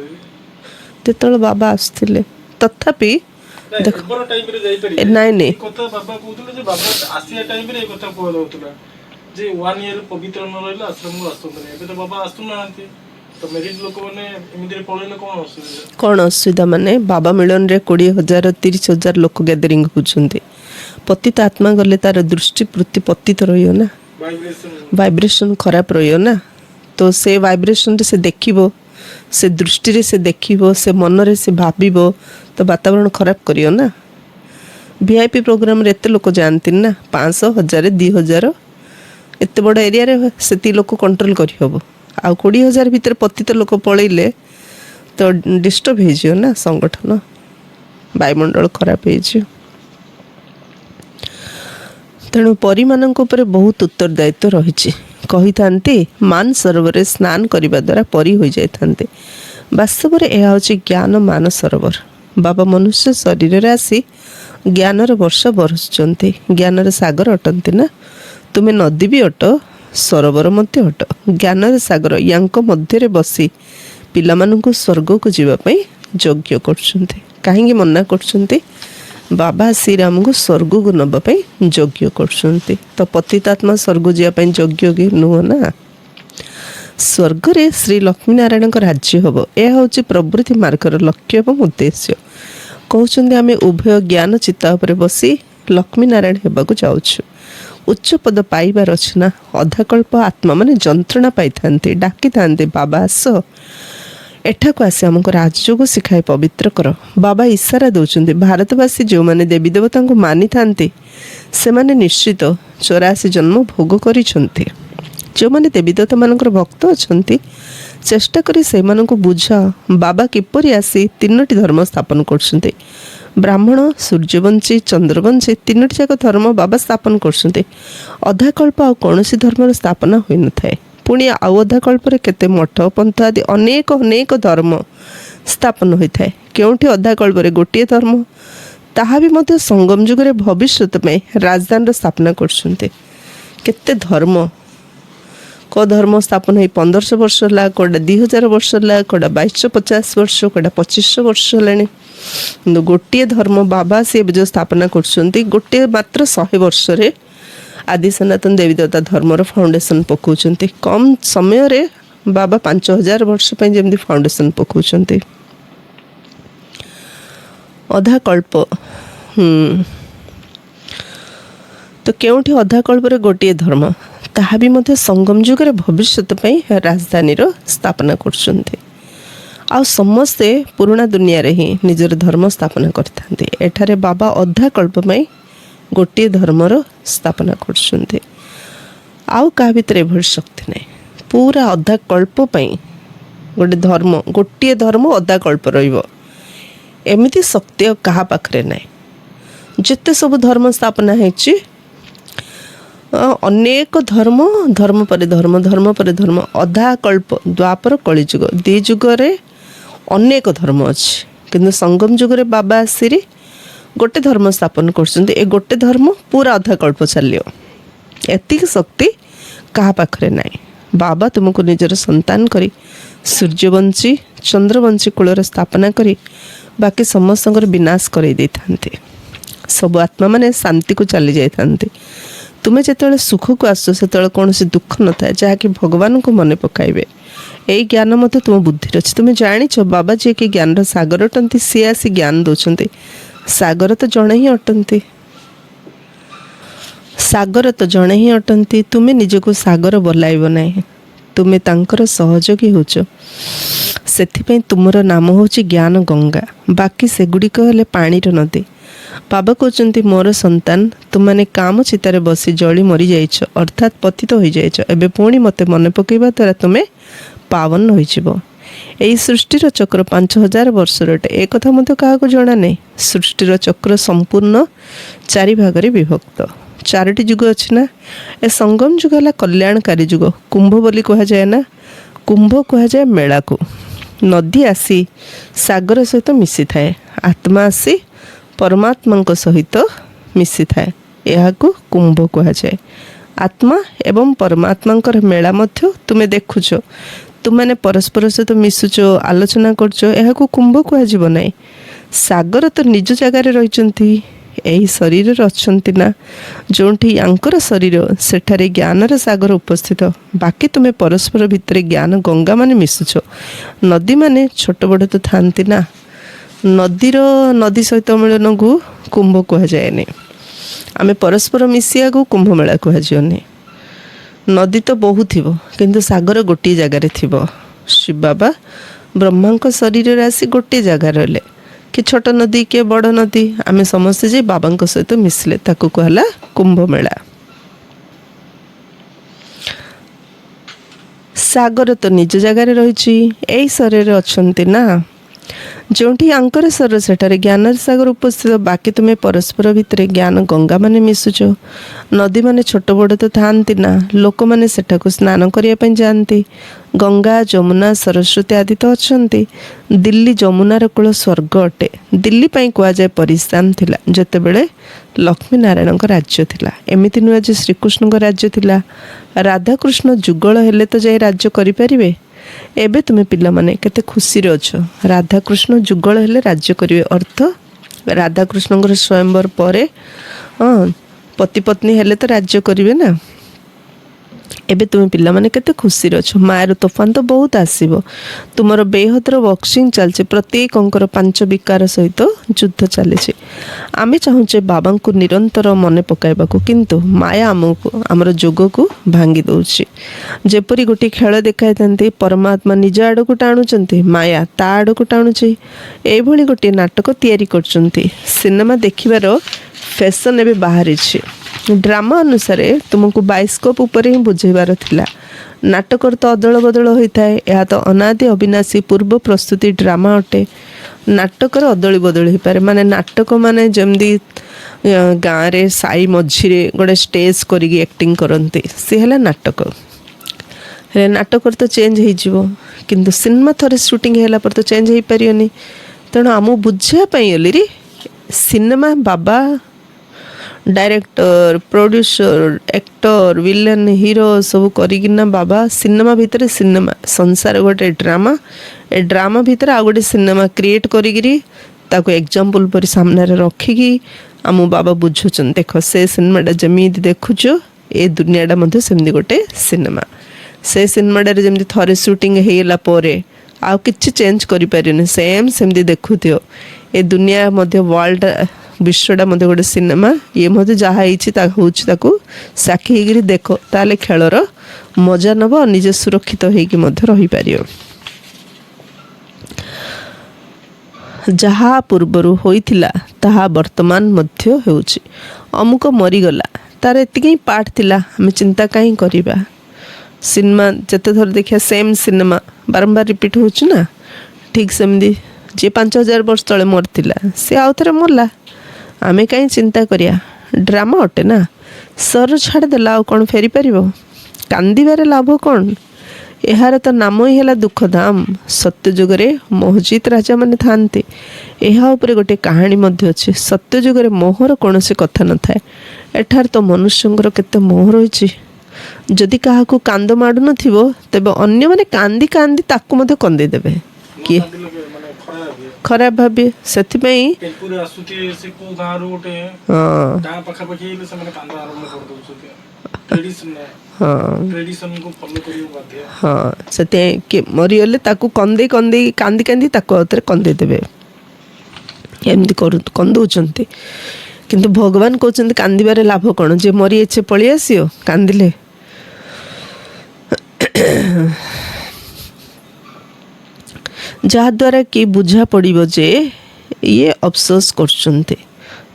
ଯେତେବେଳେ ବାବା ଆସୁଥିଲେ ତଥାପି ଦେଖ, ନାଇଁ ନାଇଁ, କଥା ବାବା କହୁଥିଲେ ଯେ ବାବା ଆସିବା ଟାଇମରେ ଏ କଥା କୁହାଯାଉଥିଲା ଯେ 1 ଇୟର ପବିତ୍ର ନ ରହିଲେ ଆଶ୍ରମକୁ ଆସନ୍ତୁନି। ଏବେ ତ ବାବା ଆସୁନାହାନ୍ତି, ତ ମ୍ୟାରେଜ ଲୋକମାନେ ଏମିତିରେ ପଳେଇଲେ କଣ ଅସୁବିଧା? କ'ଣ ଅସୁବିଧା? ମାନେ ବାବା ମିଳନରେ 20,000 30,000 ଲୋକ ଗ୍ୟାଦରିଂ ହେଉଛନ୍ତି। ପତିତ ଆତ୍ମା ଗଲେ ତାର ଦୃଷ୍ଟି ବୃତ୍ତି ପତିତ ରହିବ ନା, ଭାଇବ୍ରେସନ ଖରାପ ରହିବ ନା। ତ ସେ ଭାଇବ୍ରେସନରେ ସେ ଦେଖିବ, ସେ ଦୃଷ୍ଟିରେ ସେ ଦେଖିବ, ସେ ମନରେ ସେ ଭାବିବ, ତ ବାତାବରଣ ଖରାପ କରିବ ନା। ଭିଆଇପି ପ୍ରୋଗ୍ରାମରେ ଏତେ ଲୋକ ଯାଆନ୍ତିନି ନା, 500 1000 2000, ଏତେ ବଡ଼ ଏରିଆରେ ସେତିକି ଲୋକ କଣ୍ଟ୍ରୋଲ କରିହେବ। ଆଉ 20,000 ଭିତରେ ପତିତ ଲୋକ ପଳେଇଲେ ତ ଡିଷ୍ଟର୍ବ ହେଇଯିବ ନା ସଂଗଠନ, ବାୟୁମଣ୍ଡଳ ଖରାପ ହେଇଯିବ। ତେଣୁ ପରୀମାନଙ୍କ ଉପରେ ବହୁତ ଉତ୍ତରଦାୟିତ୍ୱ ରହିଛି। କହିଥାନ୍ତି ମାନ ସରୋବରରେ ସ୍ନାନ କରିବା ଦ୍ୱାରା ପରୀ ହୋଇଯାଇଥାନ୍ତି। ବାସ୍ତବରେ ଏହା ହେଉଛି ଜ୍ଞାନ ମାନ ସରୋବର। ବାବା ମନୁଷ୍ୟ ଶରୀରରେ ଆସି ଜ୍ଞାନର ବର୍ଷା ବରସୁଛନ୍ତି। ଜ୍ଞାନର ସାଗର ଅଟନ୍ତି ନା, ତୁମେ ନଦୀ ବି ଅଟ, ସରୋବର ମଧ୍ୟ ଅଟ। ଜ୍ଞାନର ସାଗର ୟାଙ୍କ ମଧ୍ୟରେ ବସି ପିଲାମାନଙ୍କୁ ସ୍ୱର୍ଗକୁ ଯିବା ପାଇଁ ଯଜ୍ଞ କରୁଛନ୍ତି। କାହିଁକି ମନା କରୁଛନ୍ତି? ବାବା ଶ୍ରୀରାମଙ୍କୁ ସ୍ୱର୍ଗକୁ ନେବା ପାଇଁ ଯଜ୍ଞ କରୁଛନ୍ତି। ତ ପତିତାତ୍ମା ସ୍ୱର୍ଗ ଯିବା ପାଇଁ ଯଜ୍ଞ କି ନୁହଁ ନା। ସ୍ୱର୍ଗରେ ଶ୍ରୀ ଲକ୍ଷ୍ମୀନାରାୟଣଙ୍କ ରାଜ୍ୟ ହେବ। ଏହା ହେଉଛି ପ୍ରବୃତ୍ତି ମାର୍ଗର ଲକ୍ଷ୍ୟ ଏବଂ ଉଦ୍ଦେଶ୍ୟ। କହୁଛନ୍ତି ଆମେ ଉଭୟ ଜ୍ଞାନ ଚିତା ଉପରେ ବସି ଲକ୍ଷ୍ମୀନାରାୟଣ ହେବାକୁ ଯାଉଛୁ। ଉଚ୍ଚ ପଦ ପାଇବାର ଅଛି ନା। ଅଧାକଳ୍ପ ଆତ୍ମାମାନେ ଯନ୍ତ୍ରଣା ପାଇଥାନ୍ତି, ଡାକିଥାନ୍ତି ବାବା ଆସ, ଏଠାକୁ ଆସି ଆମକୁ ରାଜଯୋଗ ଶିଖାଇ ପବିତ୍ର କର। ବାବା ଇସାରା ଦେଉଛନ୍ତି ଭାରତବାସୀ ଯେଉଁମାନେ ଦେବୀ ଦେବତାଙ୍କୁ ମାନିଥାନ୍ତି ସେମାନେ ନିଶ୍ଚିତ 84 ଜନ୍ମ ଭୋଗ କରିଛନ୍ତି। ଯେଉଁମାନେ ଦେବୀ ଦେବତାମାନଙ୍କର ଭକ୍ତ ଅଛନ୍ତି ଚେଷ୍ଟା କରି ସେମାନଙ୍କୁ ବୁଝାଅ ବାବା କିପରି ଆସି 3ଟି ଧର୍ମ ସ୍ଥାପନ କରୁଛନ୍ତି। ବ୍ରାହ୍ମଣ, ସୂର୍ଯ୍ୟବଂଶୀ, ଚନ୍ଦ୍ରବଂଶୀ 3ଟି ଯାକ ଧର୍ମ ବାବା ସ୍ଥାପନ କରୁଛନ୍ତି। ଅଧାକଳ୍ପ ଆଉ କୌଣସି ଧର୍ମର ସ୍ଥାପନା ହୋଇନଥାଏ। पुणी आउ अधा कल्परे केते मठ पंथ आदि अनेक अनेक धर्म स्थापन होता है क्योंकि अधा कल्परे गोटे धर्म ताहा भी मध्य संगम जुगरे भविष्य में राजधानी स्थापना करछन्ते केते धर्म को धर्म स्थापन हो 1500 वर्ष है कोड़ा 2000 वर्ष है कोड़ा 2250 वर्ष कोड़ा 2500 वर्ष है गोटे धर्म बाबा से जो स्थापना कर गोटे मात्र 100 वर्ष रे आदि सनातन देवी देवता धर्मर फाउंडेशन पकाउछन्ते कम समय रे बाबा 5000 वर्ष पे जमी फाउंडेशन पकाउछन्ते अधा कल्प तो केउठी अधा कल्प रे गोटे धर्म ताहा भी मध्य संगम जुगरे भविष्य राजधानी स्थापना करछन्ते आ समस्ते पुराना दुनिया रे ही निजर धर्म स्थापना करथांते एठारे बाबा अधा कल्प में गोटे धर्मर स्थापना करछन्ते आउ का भितर एभଳି शक्ति नहीं पूरा अधा कल्प गोटे धर्म गोटे धर्म अधा कल्प रहिबो एमिति शक्ति कहा पाखरे नहीं जिते सब धर्म स्थापना हेछि अनेक धर्म धर्म पर धर्म धर्म पर धर्म अधा कल्प द्वापर कलिजुग दी जुगरे अनेक धर्म अच्छी किंतु संगम जुगरे बाबा आसिरी गोटे धर्म स्थापन कर गोटे धर्म पूरा अधा कल्प चलियो एतिक शक्ति कहा पाखरे नहीं बाबा तुमको निजर संतान करी सूर्यवंशी चंद्रवंशी कूलर स्थापना करी बाकी समस्त विनाश कर सब आत्मा माने शांति को चली जाते तुम्हें जिते सुख को आस से कौन दुख न था जहाँकि भगवान को मन पकाइबे यही ज्ञान मत तुम बुद्धि अच्छी तुम्हें जाच बाबा जी कि ज्ञान सागर अटंती सी आसी ज्ञान दौरान सागर तो जड़े ही अटंती सागर तो जड़े ही अटंती तुम्हें निजको सागर बोलाइब ना तुम्हें तांकर सहयोगी होच से तुमर नाम हूँ ज्ञान गंगा बाकी सेगुड़िक हेले पानीर नदी बाबा कहते मोर संतान तुमने काम चितारे बसी जली मरी जाइछ अर्थात पतित हो जाइछ एबे पुणी मते मन पकेबा द्वारा तुम्हें पावन हो यही सृष्टिर चक्र 5000 वर्षर अटे एक कथा मत क्या जना नहीं सृष्टिर चक्र संपूर्ण 4 भाग विभक्त 4टी जुग अच्छी ना ए संगम जुग है कल्याणकारी जुग कुंभ बोली कह जाए ना कुंभ कह जाए मेला को नदी आसी सागर सहित मिसी थाए आत्मा आसी परमात्मा सहित मिसी थाए यह कुंभ कह जाए आत्मा एवं परमात्मा मेला मध्य तुम्हें देखुच तुमने परस्पर सहित मिशुच आलोचना करछ यह कुंभ कह ना सागर तो निज जगार रही यही शरीर अच्छी ना जो यांकर शरीर सेठारे ज्ञानर सागर उपस्थित बाकी तुम्हें परस्पर भितर ज्ञान गंगा माने मिशुच नदी माने छोट बड़ तो थांती ना नदीर नदी सहित मिलन को कुंभ कह जाए आमे परस्पर मिसिया को कुंभ मेला कहुनी नदी तो बहुत थी किंतु सागर गोटे जगार थी शिव बाबा ब्रह्मा शरीर आसी गोटे जगह रहे कि छोट नदी के बड़ नदी आमे समस्ते जे बाबा सहित मिसले ताकू कहला कुंभ मेला सागर तो निज जगार रही यही शरीर अच्छी ना जो आंकर शरीर सेठारे ज्ञान सागर उपस्थित बाकी तुम्हें परस्पर भितर ज्ञान गंगा माने मिशुच नदी माने छोट बड़ तो थांती ना लोक माने सेठाको स्नान करने जाती गंगा जमुना सरस्वती आदि तो अच्छी दिल्ली जमुनार कूल स्वर्ग अटे दिल्ली पाई कह जाए परिस्तान थिला जेतेबेले लक्ष्मी नारायण राज्य थिला एमिति नुआ जे श्रीकृष्ण राज्य थिला राधाकृष्ण जुगल हेले तो जाए राज्य करिपारिबे एबे तुम्हें पिला माने केते खुशी रे अछ राधाकृष्ण जुगल हेले राज्य करिवे अर्थ राधाकृष्ण स्वयंवर परे पति पत्नी हेले तो राज्य करिवे ना एबे तुम्हें पिला माने केते खुशी रे अछ मायर तोफान तो बहुत आसीबो तुमर बेहतर बॉक्सिंग चलছে प्रत्येकंकर 5 विकार सहित युद्ध चले आमे चाहूचे बाबा को निरंतर मन पकाइबा को किंतु माया आमको आमर जोग को भांगी दउछि जेपरी गोटी खेल देखाई थांती परमात्मा निज आड़ को टाणुचंती माया ता आड़ को टाणुछि एई भली गोटी नाटक तैयारी करचंती सिनेमा देखिबार फैशन एबे बाहरी छि ड्रामा अनुसार तुमको बाइस्कोप उपर ही बुझेबार थिला नाटक तो अदल बदल होता है यह तो अनादि अविनाशी पूर्व प्रस्तुति ड्रामा अटे नाटक अदली बदल हो पारे माने नाटक माने जमदी गाँव रे साई मझीरे गोटे स्टेज करी एक्टिंग करती सी है नाटक ହେଲେ ନାଟକରେ ତ ଚେଞ୍ଜ ହେଇଯିବ, କିନ୍ତୁ ସିନେମା ଥରେ ସୁଟିଂ ହେଲା ପରେ ତ ଚେଞ୍ଜ ହେଇପାରିବନି। ତେଣୁ ଆମକୁ ବୁଝିବା ପାଇଁ ବୋଲି ସିନେମା ବାବା director, producer, actor, villain, hero ସବୁ କରିକିନା ବାବା ସିନେମା ଭିତରେ ସିନେମା ସଂସାର ଗୋଟେ ଡ୍ରାମା, ଏ ଡ୍ରାମା ଭିତରେ ଆଉ ଗୋଟେ ସିନେମା କ୍ରିଏଟ୍ କରିକିରି ତାକୁ ଏକ୍ଜାମ୍ପଲ୍ ପରି ସାମ୍ନାରେ ରଖିକି ଆମ ବାବା ବୁଝୁଛନ୍ତି, ଦେଖ ସେ ସିନେମାଟା ଯେମିତି ଦେଖୁଛ ଏ ଦୁନିଆଟା ମଧ୍ୟ ସେମିତି ଗୋଟେ ସିନେମା। ସେ ସିନେମାଟାରେ ଯେମିତି ଥରେ ସୁଟିଂ ହେଇଗଲା ପରେ ଆଉ କିଛି ଚେଞ୍ଜ କରିପାରିବନି, ସେମିତି ଦେଖୁଥିବ। ଏ ଦୁନିଆ ମଧ୍ୟ ୱାର୍ଲଡ ବିଶ୍ୱଟା ମଧ୍ୟ ଗୋଟେ ସିନେମା, ଇଏ ମଧ୍ୟ ଯାହା ହେଇଛି ତା ହେଉଛି ତାକୁ ସାକ୍ଷୀ ହେଇକିରି ଦେଖ, ତାହେଲେ ଖେଳର ମଜା ନେବ ଆଉ ନିଜେ ସୁରକ୍ଷିତ ହେଇକି ମଧ୍ୟ ରହିପାରିବ। ଯାହା ପୂର୍ବରୁ ହୋଇଥିଲା ତାହା ବର୍ତ୍ତମାନ ମଧ୍ୟ ହେଉଛି। ଅମୁକ ମରିଗଲା, ତାର ଏତିକି ହିଁ ପାର୍ଟ ଥିଲା, ଆମେ ଚିନ୍ତା କାହିଁ କରିବା। ସିନେମା ଯେତେଥର ଦେଖିବା ସେମ୍ ସିନେମା ବାରମ୍ବାର ରିପିଟ୍ ହେଉଛି ନା, ଠିକ୍ ସେମିତି ଯିଏ 5000 ବର୍ଷ ତଳେ ମରିଥିଲା ସେ ଆଉ ଥରେ ମରିଲା, ଆମେ କାହିଁ ଚିନ୍ତା କରିବା, ଡ୍ରାମା ଅଟେ ନା। ସର ଛାଡ଼ିଦେଲା ଆଉ କ'ଣ ଫେରିପାରିବ? କାନ୍ଦିବାରେ ଲାଭ କ'ଣ? ଏହାର ତ ନାମ ହିଁ ହେଲା ଦୁଃଖଧାମ। ସତ୍ୟଯୁଗରେ ମୋହଜିତ ରାଜାମାନେ ଥାଆନ୍ତି। ଏହା ଉପରେ ଗୋଟେ କାହାଣୀ ମଧ୍ୟ ଅଛି। ସତ୍ୟଯୁଗରେ ମୋହର କୌଣସି କଥା ନଥାଏ, ଏଠାରେ ତ ମନୁଷ୍ୟଙ୍କର କେତେ ମୋହ ରହିଛି। ଯଦି କାହାକୁ କାନ୍ଦ ମାଡ଼ୁନଥିବ ତେବେ ଅନ୍ୟମାନେ କାନ୍ଦି କାନ୍ଦି ତାକୁ ମଧ୍ୟ କନ୍ଦେଇ ଦେବେ, କିଏ ଖରାପ ଭାବିବେ। ସେଥିପାଇଁ ହଁ, ସେଥିପାଇଁ କିଏ ମରିଗଲେ ତାକୁ କନ୍ଦେଇ କନ୍ଦେଇ କାନ୍ଦି କାନ୍ଦି ତାକୁ ଆଉଥରେ କନ୍ଦେଇ ଦେବେ, ଏମିତି କନ୍ଦଉଛନ୍ତି। କିନ୍ତୁ ଭଗବାନ କହୁଛନ୍ତି କାନ୍ଦିବାରେ ଲାଭ କ'ଣ? ଯିଏ ମରିଯାଇଛି ପଳେଇ ଆସିବ କାନ୍ଦିଲେ। ଯାହାଦ୍ୱାରା କି ବୁଝା ପଡ଼ିବ ଯେ ଇଏ ଅଫସୋସ କରୁଛନ୍ତି,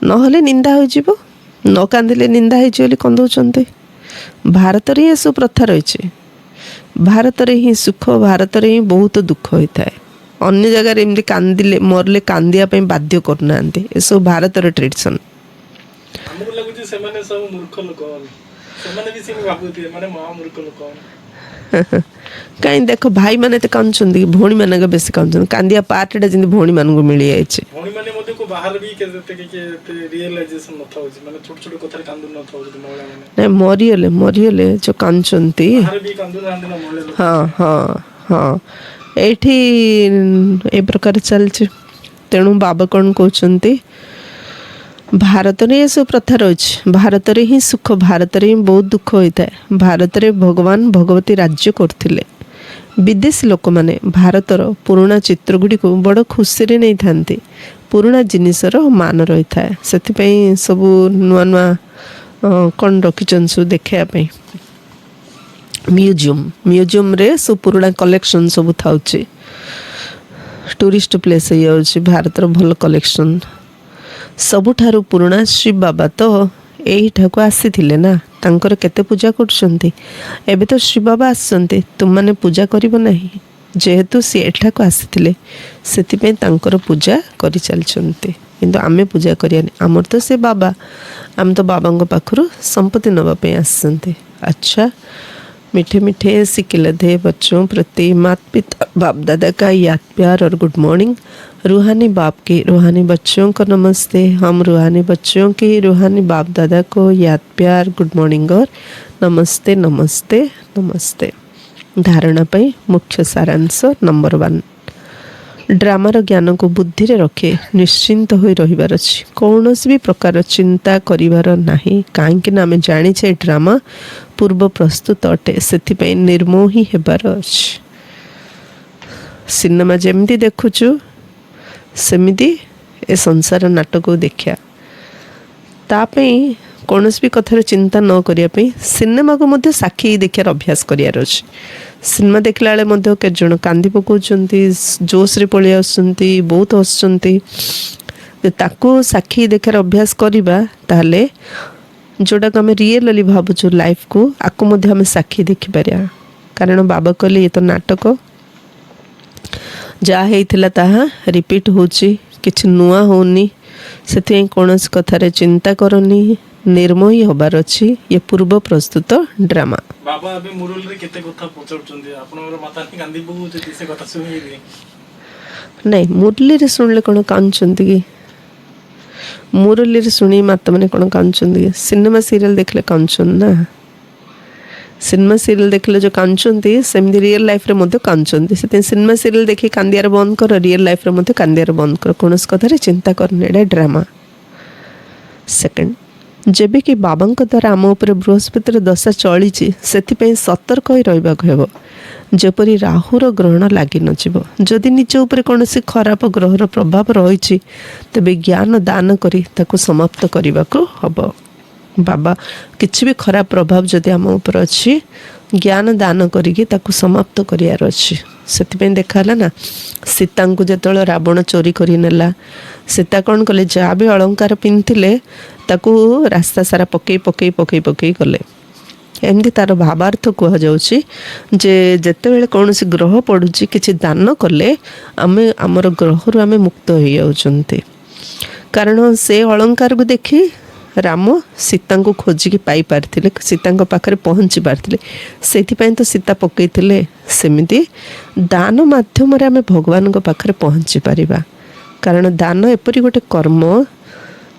ନହେଲେ ନିନ୍ଦା ହୋଇଯିବ। ନ କାନ୍ଦିଲେ ନିନ୍ଦା ହେଇଛି ବୋଲି କନ୍ଦଉଛନ୍ତି। ଭାରତରେ ହିଁ ଏସବୁ ପ୍ରଥା ରହିଛି। ଭାରତରେ ହିଁ ସୁଖ, ଭାରତରେ ହିଁ ବହୁତ ଦୁଃଖ ହୋଇଥାଏ। ଅନ୍ୟ ଜାଗାରେ ଏମିତି କାନ୍ଦିଲେ ମରିଲେ କାନ୍ଦିବା ପାଇଁ ବାଧ୍ୟ କରୁନାହାନ୍ତି, ଏସବୁ ଭାରତର ଟ୍ରେଡିସନ୍। ଆମକୁ ଲାଗୁଛି ସେମାନେ ସବୁ ମୂର୍ଖ ଲୋକ, ସେମାନେ ବି ସେମିତି ଭାବୁଥିବେ ମାନେ ମହାମୂର୍ଖ ଲୋକ। କାହିଁ ଦେଖ ଭାଇମାନେ ତ କାନ୍ଦୁଛନ୍ତି କି ଭଉଣୀମାନଙ୍କ ବେଶୀ କାନ୍ଦୁଛନ୍ତି? କାନ୍ଦିବା ପାର୍ଟଟା ଯେମିତି ଭଉଣୀମାନଙ୍କୁ ମିଳିଯାଇଛି। ଭଉଣୀମାନେ ମଧ୍ୟ ବାହାରେ ବି ରିଏଲାଇଜେସନ ନଥାଉଛି, ମାନେ ଛୋଟ ଛୋଟ କଥାରେ କାନ୍ଦୁ ନଥାଉଛନ୍ତି ମହିଳାମାନେ। ନାଇଁ, ମରିଗଲେ ଯୋଉ କାନ୍ଦୁଛନ୍ତି। ହଁ ହଁ ହଁ, ଏଇଠି ଏ ପ୍ରକାର ଚାଲିଛି। ତେଣୁ ବାବା କ'ଣ କହୁଛନ୍ତି, ଭାରତରେ ଏସବୁ ପ୍ରଥା ରହିଛି, ଭାରତରେ ହିଁ ସୁଖ, ଭାରତରେ ହିଁ ବହୁତ ଦୁଃଖ ହୋଇଥାଏ। ଭାରତରେ ଭଗବାନ ଭଗବତୀ ରାଜ୍ୟ କରୁଥିଲେ। ବିଦେଶୀ ଲୋକମାନେ ଭାରତର ପୁରୁଣା ଚିତ୍ରଗୁଡ଼ିକୁ ବଡ଼ ଖୁସିରେ ନେଇଥାନ୍ତି। ପୁରୁଣା ଜିନିଷର ମାନ ରହିଥାଏ, ସେଥିପାଇଁ ସବୁ ନୂଆ ନୂଆ କ'ଣ ରଖିଛନ୍ତି ସବୁ ଦେଖିବା ପାଇଁ। ମ୍ୟୁଜିୟମରେ ସବୁ ପୁରୁଣା କଲେକ୍ସନ୍ ସବୁ ଥାଉଛି। ଟୁରିଷ୍ଟ ପ୍ଲେସ୍ ହେଇଯାଉଛି ଭାରତର ଭଲ କଲେକ୍ସନ୍। ସବୁଠାରୁ ପୁରୁଣା ଶିବ ବାବା ତ ଏଇଠାକୁ ଆସିଥିଲେ ନା, ତାଙ୍କର କେତେ ପୂଜା କରୁଛନ୍ତି। ଏବେ ତ ଶିବ ବାବା ଆସିଛନ୍ତି, ତୁମମାନେ ପୂଜା କରିବ ନାହିଁ, ଯେହେତୁ ସିଏ ଏଠାକୁ ଆସିଥିଲେ ସେଥିପାଇଁ ତାଙ୍କର ପୂଜା କରିଚାଲିଛନ୍ତି। କିନ୍ତୁ ଆମେ ପୂଜା କରିବାନି, ଆମର ତ ସେ ବାବା, ଆମେ ତ ବାବାଙ୍କ ପାଖରୁ ସମ୍ପତ୍ତି ନେବା ପାଇଁ ଆସିଛନ୍ତି। ଆଚ୍ଛା, मीठे मीठे सिकिलधे बच्चों प्रति माता पिता बाप दादा का याद प्यार और गुड मॉर्निंग। रूहानी बाप के रूहानी बच्चों को नमस्ते। हम रूहानी बच्चों के रूहानी बाप दादा को याद प्यार गुड मॉर्निंग और नमस्ते नमस्ते नमस्ते। धारणा पाई मुख्य सारांश नंबर 1, ड्रामार ज्ञान को बुद्धि रे रखे निश्चिंत होई रहिबार अछि। कौनसी भी प्रकार चिंता करिवार नाही, काहेकि ना आमे जानिछे ड्रामा पूर्व प्रस्तुत अटे, सेथिपई निर्मोही हेबार अछि। सिनेमा जेमती देखुछु सेमिति ए संसार नाटक देखिया, तापई कौनसी भी कथार चिंता न करिया पई सिनेमा को मध्य साक्षी देखार अभ्यास करियार अछि। सिनेमा देखला बेले मध्य के जण कांदी पकाउछन्ती, जोश रे पळि आसुछन्ती, बहुत हसुछन्ती। ताको साक्षी देखार अभ्यास करिबा ताहले जोटा को आम रियली भावुँ लाइफ को आको मध्य आम साक्षी देखिपार। कारण बाबा कहले ये तो नाटक, जहाँ होता ताहा रिपीट होची, किछि नुआ होनी, से कौन कथार चिंता करनी, निर्मोही हबार अछि ये पूर्व प्रस्तुत ड्रामा। बाबा अबे मुरली रे केते कथा पचौचंदी आपनर माता नि गांधी बहू जे से कथा सुनिबे नहीं मुरली रे सुनले कोन कांचंदी की मुरली रे सुनी माता माने कोन कांचंदी सिनेमा सीरियल देखले कांचन ना सिनेमा सीरियल देखले जो कांचंदी सेमदी रियल लाइफ रे मध्ये कांचंदी से सिनेमा सीरियल देखि कांदियार बंद कर रियल लाइफ रे मध्ये कांदियार बंद कर कोनस कथा रे चिंता करने एडा ड्रामा। सेकंड जेबे कि बाबांक द्वारा आम उपर बृहस्पतिर दशा चली से सतर्क हो रहा हेब जेपरी राहुर ग्रहण लगी नजिब जदि निज उपर कौन खराब ग्रहर प्रभाव रही तेबे ज्ञान दान करी ताकू समाप्त करने को हम बाबा किसी भी खराब प्रभाव जदि आम उपर अच्छी ज्ञान दान करिकी ताकू समाप्त करार अच्छी से देखाला ना सीता को जो रावण चोरी कर नेला सीता कौन कले जहाँ भी अलंकार पिंधे ताकू रास्ता सारा पकई पकई पकई पकई गले एमती तार भावार्थ कह जाउछि जे जेतेबेले कौन ग्रह पड़ुछि किछि दान कले आमे आमर ग्रह आमे मुक्त हो जाउछन्ते कारण से अलंकार को देखी राम सीता को खोजिकी पाई पारिथिले सीता पाखरे पहुँची पारिथिले सेथिपई तो सीता पकईथिले सेमिति दान माध्यम रे आमे भगवान को पाखरे पहुँची पारिबा कारण दान एपरि गोटे कर्म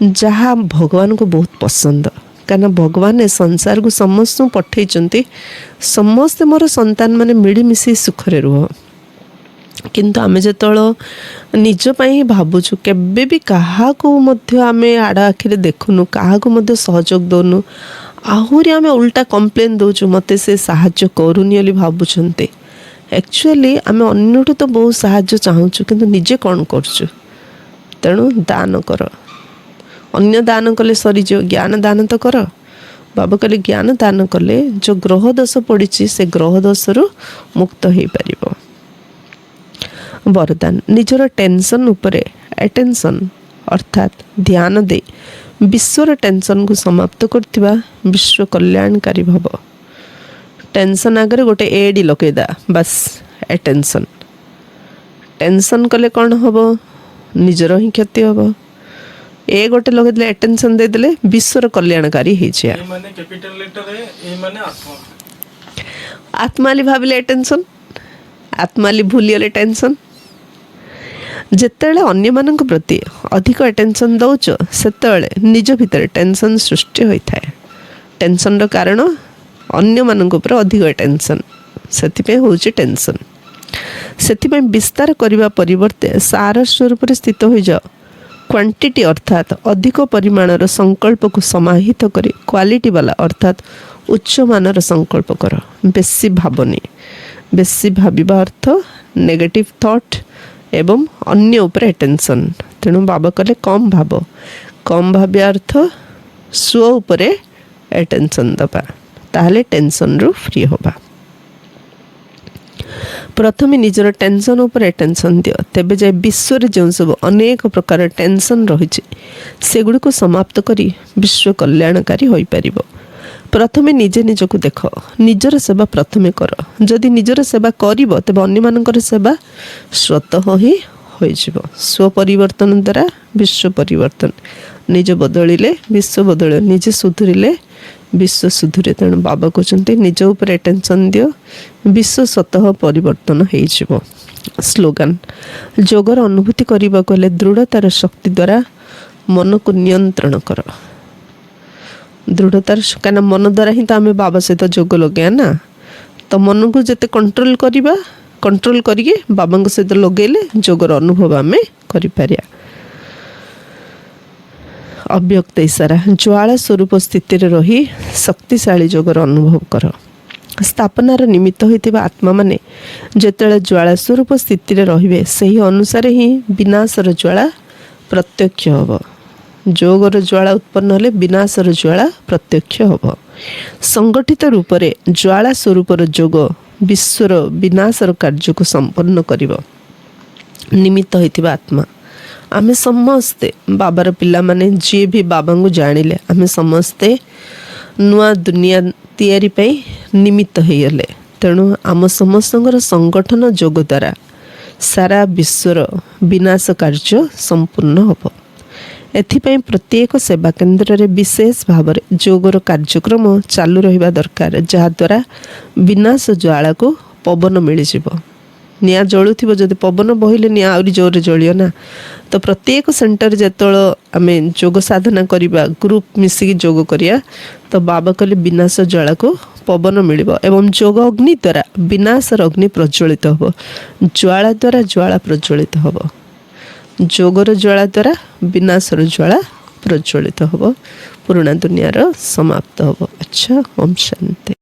जहाँ भगवान को बहुत पसंद कारण भगवान ए संसार को समस्त पठेइचंती समस्ते मोर संतान माने मिलीमिशी सुखरे रुह किंतु आमे जेतळ निज पई भाबुछु केबे भी काहा को मध्य आमे आडा आखिरे देखुनु काहा को मध्य सहयोग दोनु आहुरी आमे उल्टा कंप्लेन दोछु मते से सहाय्य करूनी ओली भाबुछन्ते एक्चुअली आमे अन्यटू तो बहुत सहाय्य चाहूछु किंतु निजे कोन करछु तेणु दान कर अन्य दान कले सरी जो ज्ञान दान तो कर बाबा कहले ज्ञान दान कले जो ग्रह दोष पड़ी से ग्रह दोष रु मुक्त हो पारिबो। वरदान निजर टेंशन उपरे अटेंशन अर्थात ध्यान दे विश्वर टेंशन को समाप्त करथिबा विश्व कल्याणकारी भव टेंशन आगे गोटे एडी लकेदा बस अटेंशन टेंशन कले कौन हम निजर ही क्षति हम ए गोटे लगे अटेंशन दे देले विश्वर कल्याणकारी हो आत्माली भाविले अटेंशन आत्माली भूलीगले टेंशन जेतेबेले अन्य मानक प्रति अधिक अटेंशन दौच सेतेबेले निज भितर टेंशन सृष्टि होता है टेंशन रो कारण अन्य मानक ऊपर अधिक अटेंशन सेतिपे होउची टेंशन सेतिपे विस्तार करबा परिवर्ते सार स्वरूप रे स्थित हो जाओ क्वांटिटी अर्थात अधिक परिमाणर संकल्प को समाहित करी क्वालिटी वाला अर्थात उच्च मानर संकल्प कर बेसी भावनी बेसी भाविबा अर्थ नेगेटिव थॉट एवं अन्य ऊपर अटेंशन तेणु बाबा कहले कम भाव्य अर्थ स्व उपरे अटेंशन दबा ताहले टेंशन रु फ्री होबा प्रथमे निजर टेंशन ऊपर अटेंशन दियो तेबे जाय विश्व जो सब अनेक प्रकार टेंशन रही सेगुड़ी को समाप्त करी विश्व कल्याणकारी होई परिबो। प्रथमे निजे निजको देख निजर सेवा प्रथमे कर जदि निजर सेवा करिबो तबे अन्य मानकर सेवा स्वतः ही होइजिबो स्व परिवर्तन द्वारा विश्व परिवर्तन निज बदलिले विश्व बदल निजे सुधरिले विश्व सुधुरे तेणु बाबा कहते निज उपर अटेंशन दियो विश्व स्वतः परिवर्तन हो स्लोगान जोगर अनुभूति करने को दृढ़तार शक्ति द्वारा मन को नियंत्रण कर दृढ़तार क्या मन द्वारा ही तो आम बाबा सहित जोग लगे ना तो मन को जिते कंट्रोल करवा कंट्रोल करके बाबा सहित लगेले जोगर अनुभव आम कर अव्यक्त इशारा ज्वाला स्वरूप स्थिति रही शक्तिशाली जोगर अनुभव कर स्थापनार निमित्त होइतिबा आत्मा माने जेतेले ज्वाला स्वरूप स्थिति रहिबे सही अनुसार ही विनाशर ज्वाला प्रत्यक्ष होब जोगर ज्वाला उत्पन्न होले विनाशर ज्वाला प्रत्यक्ष होब संगठित रूप से ज्वाला स्वरूपर जोग विश्वर विनाशर कार्य को संपन्न करिब निमित्त होइतिबा आत्मा आमे समस्ते बाबार पिला माने जी भी बाबा को जानिले आमे समस्ते नुआ दुनिया तैयारी पाई निमित्त होइले तेणु आम समस्तଙ୍କର संगठन जोग द्वारा सारा विश्वर विनाश कार्य संपूर्ण होब एथिपाई प्रत्येक सेवा केन्द्र रे विशेष भाव में जोगर कार्यक्रम चालू रहिबा दरकार जहाद्वारा विनाश ज्वाला को पवन मिल जिवो। निआ जलुथिबो जदि पवन बहिले निआ आउरी जोर जलियो ना। तो प्रत्येक सेंटर जेतळ आमे जोग साधना करिबा ग्रुप मिसिकी जोग करिया तो बाबा कहले विनाश ज्वाला को पवन मिलिबो एवं जोग अग्नि द्वारा विनाशर अग्नि प्रज्वलित हबो, ज्वाला द्वारा ज्वाला प्रज्वलित हबो, जोगर ज्वाला द्वारा विनाशर ज्वाला प्रज्वलित हबो, पुराना दुनियार समाप्त हबो। अच्छा, ओम शांति।